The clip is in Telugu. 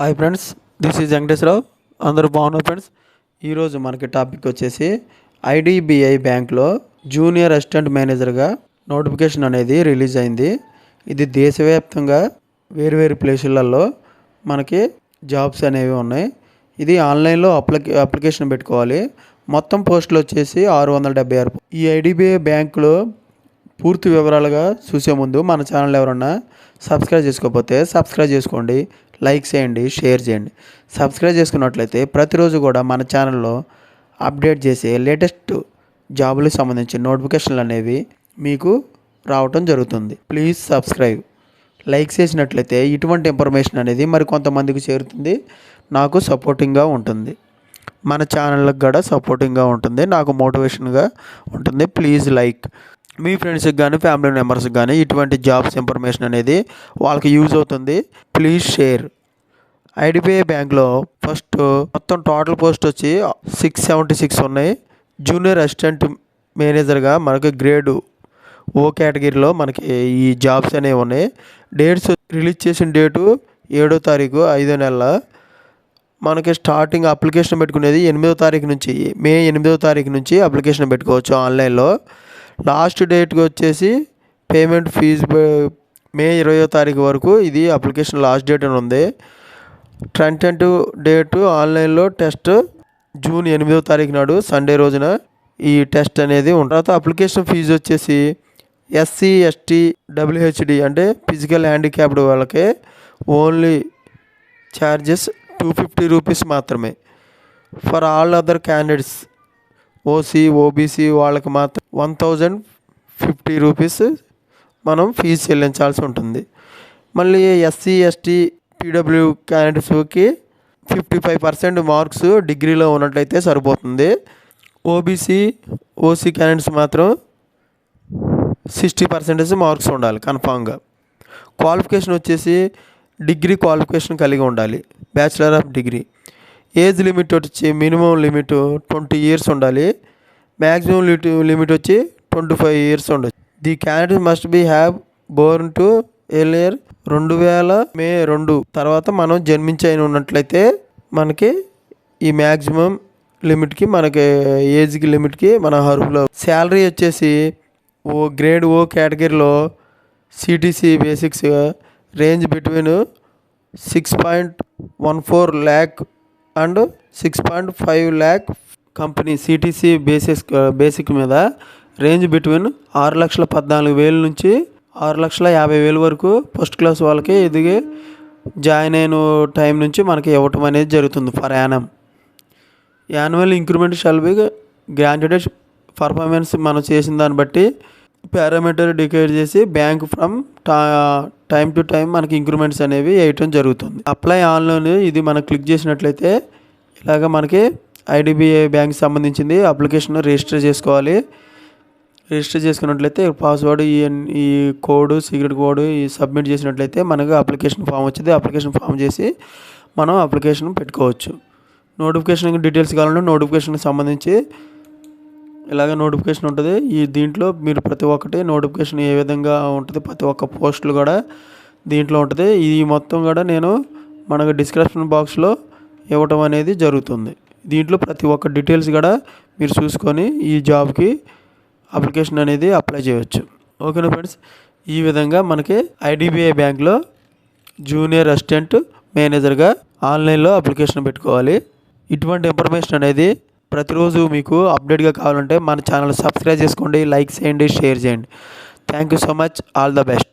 Hi friends, this is Venkateswararao. అందరూ బాగున్నారు ఫ్రెండ్స్. ఈరోజు మనకి టాపిక్ వచ్చేసి ఐడిబిఐ బ్యాంక్లో జూనియర్ అసిస్టెంట్ మేనేజర్గా నోటిఫికేషన్ అనేది రిలీజ్ అయింది. ఇది దేశవ్యాప్తంగా వేరు ప్లేసులలో మనకి జాబ్స్ అనేవి ఉన్నాయి. ఇది ఆన్లైన్లో అప్లికేషన్ పెట్టుకోవాలి. మొత్తం పోస్టులు వచ్చేసి 676. ఈ ఐడిబిఐ బ్యాంకులో పూర్తి వివరాలుగా చూసే ముందు మన ఛానల్ ఎవరన్నా సబ్స్క్రైబ్ చేసుకోకపోతే సబ్స్క్రైబ్ చేసుకోండి, లైక్ చేయండి, షేర్ చేయండి. సబ్స్క్రైబ్ చేసుకున్నట్లయితే ప్రతిరోజు కూడా మన ఛానల్లో అప్డేట్ చేసే లేటెస్ట్ జాబులకు సంబంధించిన నోటిఫికేషన్లు అనేవి మీకు రావటం జరుగుతుంది. Please subscribe. లైక్ చేసినట్లయితే ఇటువంటి ఇన్ఫర్మేషన్ అనేది మరి కొంతమందికి చేరుతుంది, నాకు సపోర్టింగ్గా ఉంటుంది, మన ఛానళ్ళకి కూడా సపోర్టింగ్గా ఉంటుంది, నాకు మోటివేషన్గా ఉంటుంది. Please like. మీ ఫ్రెండ్స్కి కానీ ఫ్యామిలీ మెంబర్స్కి కానీ ఇటువంటి జాబ్స్ ఇన్ఫర్మేషన్ అనేది వాళ్ళకి యూజ్ అవుతుంది. Please share. ఐడిబిఐ బ్యాంక్లో ఫస్ట్ మొత్తం టోటల్ పోస్ట్ వచ్చి 676 ఉన్నాయి. జూనియర్ అసిస్టెంట్ మేనేజర్గా మనకి గ్రేడ్ ఓ కేటగిరీలో మనకి ఈ జాబ్స్ అనేవి ఉన్నాయి. డేట్స్ రిలీజ్ చేసిన డేటు 7వ తారీఖు 5వ నెల. మనకి స్టార్టింగ్ అప్లికేషన్ పెట్టుకునేది 8వ తారీఖు నుంచి, మే 8వ తారీఖు నుంచి అప్లికేషన్ పెట్టుకోవచ్చు ఆన్లైన్లో. లాస్ట్ డేట్కి వచ్చేసి పేమెంట్ ఫీజు మే 20వ తారీఖు వరకు ఇది అప్లికేషన్ లాస్ట్ డేట్ అని ఉంది. టెంటేటివ్ డేటు ఆన్లైన్లో టెస్ట్ జూన్ 8వ తారీఖు నాడు సండే రోజున ఈ టెస్ట్ అనేది ఉంటుంది. తర్వాత అప్లికేషన్ ఫీజు వచ్చేసి ఎస్సీ ఎస్టీ డబ్ల్యూహెచ్డి అంటే ఫిజికల్ హ్యాండిక్యాప్డ్ వాళ్ళకే ఓన్లీ ఛార్జెస్ 250 రూపీస్ మాత్రమే. For all other candidates OC OBC వాళ్ళకి మాత్రం 1050 రూపీస్ మనం ఫీజు చెల్లించాల్సి ఉంటుంది. మళ్ళీ ఎస్సీ ఎస్టీ పీడబ్ల్యూ క్యాండిడేట్స్కి 55% మార్క్స్ డిగ్రీలో ఉన్నట్లయితే సరిపోతుంది. ఓసీ క్యాండిడేట్స్ మాత్రం 60% మార్క్స్ ఉండాలి కన్ఫామ్గా. క్వాలిఫికేషన్ వచ్చేసి డిగ్రీ క్వాలిఫికేషన్ కలిగి ఉండాలి, bachelor of degree. Age limit వచ్చి మినిమం లిమిట్ 20 years ఉండాలి, మ్యాక్సిమం లిమిట్ వచ్చి 25 years ఉండొచ్చు. The candidate must be have born to earlier 2000 May 2 తర్వాత మనం జన్మించి ఉన్నట్లయితే మనకి ఈ మ్యాక్సిమం లిమిట్కి మనకి ఏజ్కి లిమిట్కి మన అర్హులు. శాలరీ వచ్చేసి గ్రేడ్ ఓ కేటగిరీలో CTC basics range between 6.14 lakh and 6.5 lakh. Company CTC basic మీద రేంజ్ బిట్వీన్ 6,14,000 నుంచి 6,50,000 వరకు ఫస్ట్ క్లాస్ వాళ్ళకి ఎదిగే జాయిన్ అయిన టైం నుంచి మనకి ఇవ్వటం అనేది జరుగుతుంది. For annual increment shall be granted performance మనం చేసిన దాన్ని బట్టి పారామీటర్ డిక్లేర్ చేసి bank from time to time మనకి ఇంక్రిమెంట్స్ అనేవి వేయటం జరుగుతుంది. అప్లై ఆన్లైన్ ఇది మనం క్లిక్ చేసినట్లయితే ఇలాగ మనకి ఐడిబిఐ బ్యాంక్ సంబంధించింది అప్లికేషన్ రిజిస్టర్ చేసుకోవాలి. రిజిస్టర్ చేసుకున్నట్లయితే పాస్వర్డ్ ఈ కోడ్ సీక్రెట్ కోడ్ ఈ సబ్మిట్ చేసినట్లయితే మనకు అప్లికేషన్ ఫామ్ వచ్చింది. అప్లికేషన్ ఫామ్ చేసి మనం అప్లికేషన్ పెట్టుకోవచ్చు. నోటిఫికేషన్ డీటెయిల్స్ కావాలంటే నోటిఫికేషన్కి సంబంధించి ఇలాగ నోటిఫికేషన్ ఉంటుంది. దీంట్లో మీరు ప్రతి ఒక్కటి నోటిఫికేషన్ ఏ విధంగా ఉంటుంది, ప్రతి ఒక్క పోస్టులు కూడా దీంట్లో ఉంటుంది. ఈ మొత్తం కూడా నేను మనకు డిస్క్రిప్షన్ బాక్స్లో ఇవ్వటం అనేది జరుగుతుంది. దీంట్లో ప్రతి ఒక్క డీటెయిల్స్ కూడా మీరు చూసుకొని ఈ జాబ్కి అప్లికేషన్ అనేది అప్లై చేయవచ్చు. ఓకేనా ఫ్రెండ్స్, ఈ విధంగా మనకి ఐడిబిఐ బ్యాంక్లో జూనియర్ అసిస్టెంట్ మేనేజర్గా ఆన్లైన్లో అప్లికేషన్ పెట్టుకోవాలి. ఇటువంటి ఇన్ఫర్మేషన్ అనేది ప్రతిరోజు మీకు అప్డేట్గా కావాలంటే మన ఛానల్ సబ్స్క్రైబ్ చేసుకోండి, లైక్ చేయండి, షేర్ చేయండి. Thank you so much. All the best.